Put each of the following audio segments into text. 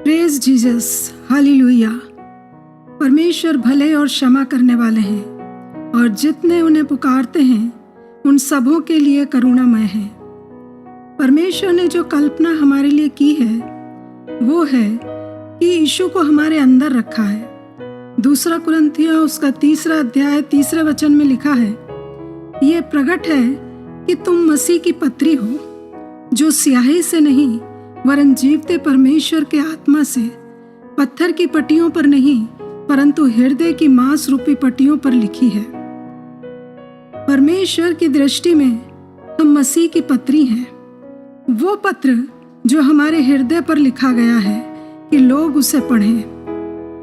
Praise Jesus, hallelujah. परमेश्वर भले और क्षमा करने वाले हैं और जितने उन्हें पुकारते हैं उन सबों के लिए करुणामय है। परमेश्वर ने जो कल्पना हमारे लिए की है वो है कि यीशु को हमारे अंदर रखा है। दूसरा कुरिन्थियों उसका 3 अध्याय 3 वचन में लिखा है, ये प्रकट है कि तुम मसीह की पत्री हो, जो स्याही से नहीं वरन जीवते परमेश्वर के आत्मा से, पत्थर की पट्टियों पर नहीं परंतु हृदय की मांस रूपी पट्टियों पर लिखी है। परमेश्वर की दृष्टि में हम मसीह की पत्री हैं, वो पत्र जो हमारे हृदय पर लिखा गया है कि लोग उसे पढ़ें,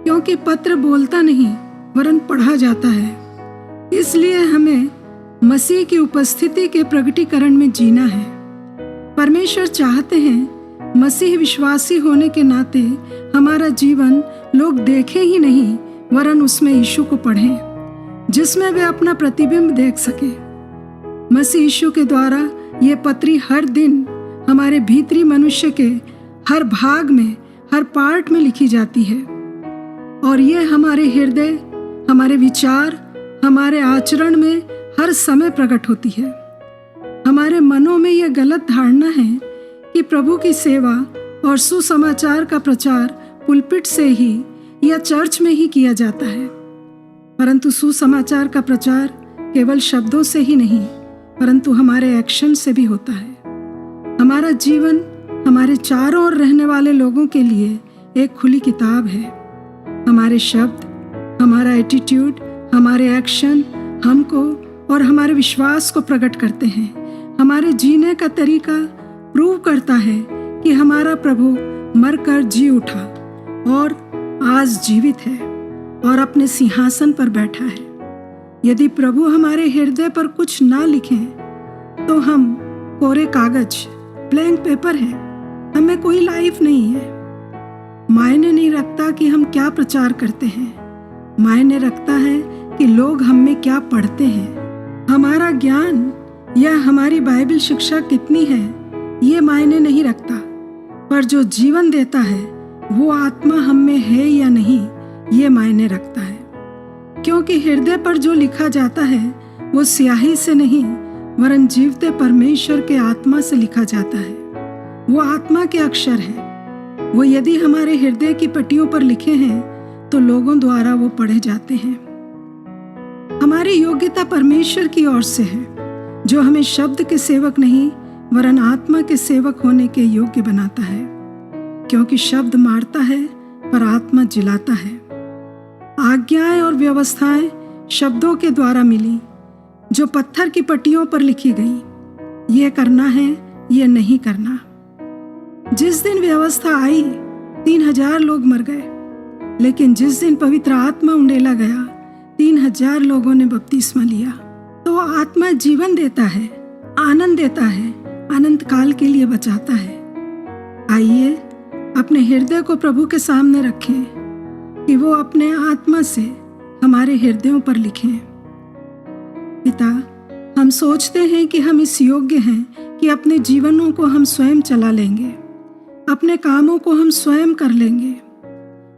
क्योंकि पत्र बोलता नहीं वरन पढ़ा जाता है। इसलिए हमें मसीह की उपस्थिति के प्रगटीकरण में जीना है। परमेश्वर चाहते हैं मसीह विश्वासी होने के नाते हमारा जीवन लोग देखें ही नहीं वरन उसमें यीशु को पढ़ें, जिसमें वे अपना प्रतिबिंब देख सकें। मसीह यीशु के द्वारा ये पत्री हर दिन हमारे भीतरी मनुष्य के हर भाग में, हर पार्ट में लिखी जाती है और ये हमारे हृदय, हमारे विचार, हमारे आचरण में हर समय प्रकट होती है। हमारे मनों में यह गलत धारणा है कि प्रभु की सेवा और सुसमाचार का प्रचार पुलपिट से ही या चर्च में ही किया जाता है, परंतु सुसमाचार का प्रचार केवल शब्दों से ही नहीं परंतु हमारे एक्शन से भी होता है। हमारा जीवन हमारे चारों ओर रहने वाले लोगों के लिए एक खुली किताब है। हमारे शब्द, हमारा एटीट्यूड, हमारे एक्शन हमको और हमारे विश्वास को प्रकट करते हैं। हमारे जीने का तरीका प्रूव करता है कि हमारा प्रभु मरकर जी उठा और आज जीवित है और अपने सिंहासन पर बैठा है। यदि प्रभु हमारे हृदय पर कुछ ना लिखें तो हम कोरे कागज, ब्लैंक पेपर है, हमें कोई लाइफ नहीं है। मायने नहीं रखता कि हम क्या प्रचार करते हैं, मायने रखता है कि लोग हम में क्या पढ़ते हैं। हमारा ज्ञान या हमारी बाइबल शिक्षा कितनी है ये मायने नहीं रखता, पर जो जीवन देता है वो आत्मा हम में है या नहीं ये मायने रखता है। क्योंकि हृदय पर जो लिखा जाता है वो स्याही से नहीं वरन जीवते परमेश्वर के आत्मा से लिखा जाता है। वो आत्मा के अक्षर हैं। वो यदि हमारे हृदय की पट्टियों पर लिखे हैं तो लोगों द्वारा वो पढ़े जाते हैं। हमारी योग्यता परमेश्वर की ओर से है, जो हमें शब्द के सेवक नहीं वरन आत्मा के सेवक होने के योग्य बनाता है। क्योंकि शब्द मारता है पर आत्मा जिलाता है। आज्ञाएं और व्यवस्थाएं शब्दों के द्वारा मिली, जो पत्थर की पट्टियों पर लिखी गई। ये करना है, ये नहीं करना। जिस दिन व्यवस्था आई 3000 लोग मर गए, लेकिन जिस दिन पवित्र आत्मा उंडेला गया 3000 लोगों ने बपतिस्मा लिया। तो आत्मा जीवन देता है, आनंद देता है, अनंत काल के लिए बचाता है। आइए अपने हृदय को प्रभु के सामने रखें कि वो अपने आत्मा से हमारे हृदयों पर लिखें। पिता, हम सोचते हैं कि हम इस योग्य हैं कि अपने जीवनों को हम स्वयं चला लेंगे, अपने कामों को हम स्वयं कर लेंगे,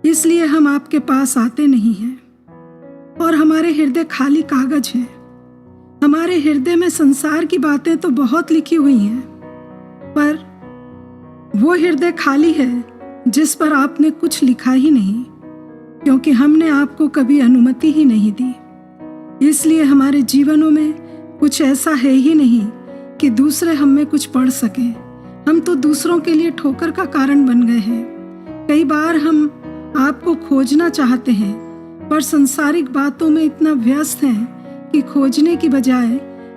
इसलिए हम आपके पास आते नहीं हैं और हमारे हृदय खाली कागज है। हमारे हृदय में संसार की बातें तो बहुत लिखी हुई हैं, पर वो हृदय खाली है जिस पर आपने कुछ लिखा ही नहीं, क्योंकि हमने आपको कभी अनुमति ही नहीं दी। इसलिए हमारे जीवनों में कुछ ऐसा है ही नहीं कि दूसरे हम में कुछ पढ़ सकें। हम तो दूसरों के लिए ठोकर का कारण बन गए हैं। कई बार हम आपको खोजना चाहते हैं पर संसारिक बातों में इतना व्यस्त हैं कि खोजने की बजाय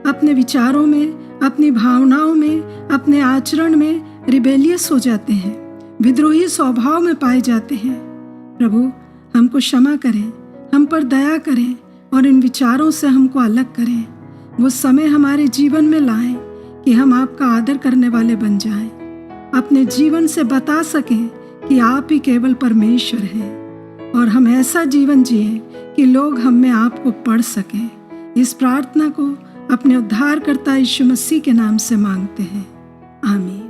अपने विचारों में, अपनी भावनाओं में, अपने आचरण में रिबेलियस हो जाते हैं, विद्रोही स्वभाव में पाए जाते हैं। प्रभु, हमको क्षमा करें, हम पर दया करें और इन विचारों से हमको अलग करें। वो समय हमारे जीवन में लाएं कि हम आपका आदर करने वाले बन जाएं, अपने जीवन से बता सकें कि आप ही केवल परमेश्वर हैं और हम ऐसा जीवन जिएं कि लोग हम में आपको पढ़ सकें। इस प्रार्थना को अपने उद्धारकर्ता यीशु मसीह के नाम से मांगते हैं, आमीन।